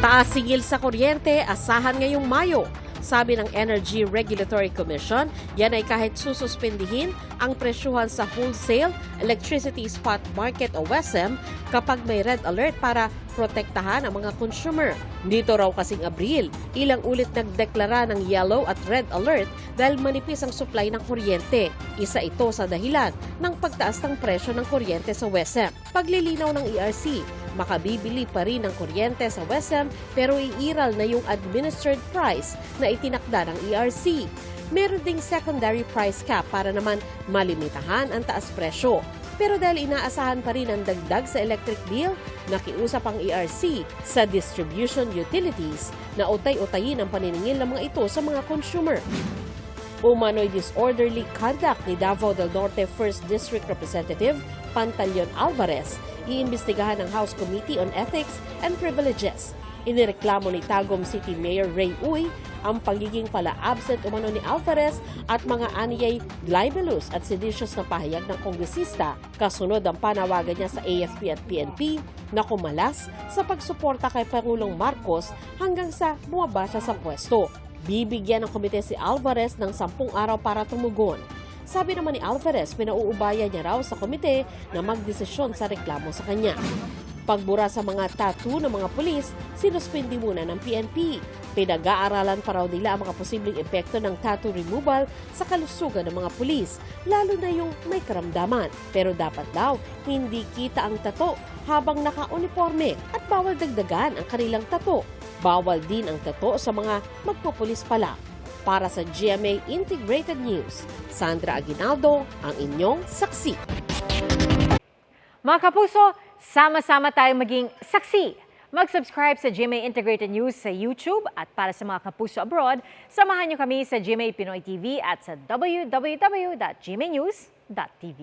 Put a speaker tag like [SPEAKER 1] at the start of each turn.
[SPEAKER 1] Taas singil sa kuryente, asahan ngayong Mayo. Sabi ng Energy Regulatory Commission, yan ay kahit sususpendihin ang presyuhan sa wholesale electricity spot market o WESM kapag may red alert para protektahan ang mga consumer. Dito raw kasing Abril, ilang ulit nagdeklara ng yellow at red alert dahil manipis ang supply ng kuryente. Isa ito sa dahilan ng pagtaas ng presyo ng kuryente sa WESM. Paglilinaw ng ERC, makabibili pa rin ng kuryente sa WESM pero iiral na yung administered price na itinakda ng ERC. Meron ding secondary price cap para naman malimitahan ang taas presyo. Pero dahil inaasahan pa rin ang dagdag sa electric bill, nakiusap ang ERC sa distribution utilities na utay-utayin ang paniningil ng mga ito sa mga consumer. Umano'y disorderly conduct ni Davao del Norte 1st District Representative Pantaleon Alvarez, iimbestigahan ng House Committee on Ethics and Privileges. Inireklamo ni Tagum City Mayor Ray Uy ang pagiging pala-absent umano ni Alvarez at mga aniyay libelous at seditious na pahayag ng kongresista kasunod ang panawagan niya sa AFP at PNP na kumalas sa pagsuporta kay Pangulong Marcos hanggang sa bumaba siya sa pwesto. Bibigyan ng komite si Alvarez ng 10 araw para tumugon. Sabi naman ni Alvarez, pinauubaya niya raw sa komite na magdesisyon sa reklamo sa kanya. Pagbura sa mga tattoo ng mga pulis, sinuspindi muna ng PNP. Pinag-aaralan pa raw nila ang mga posibleng epekto ng tattoo removal sa kalusugan ng mga pulis, lalo na yung may karamdaman. Pero dapat daw, hindi kita ang tattoo habang naka-uniforme at bawal dagdagan ang kanilang tattoo. Bawal din ang tattoo sa mga magpupulis pala. Para sa GMA Integrated News, Sandra Aguinaldo, ang inyong saksi.
[SPEAKER 2] Mga kapuso, sama-sama tayong maging saksi. Mag-subscribe sa GMA Integrated News sa YouTube at para sa mga kapuso abroad, samahan niyo kami sa GMA Pinoy TV at sa www.gmanews.tv.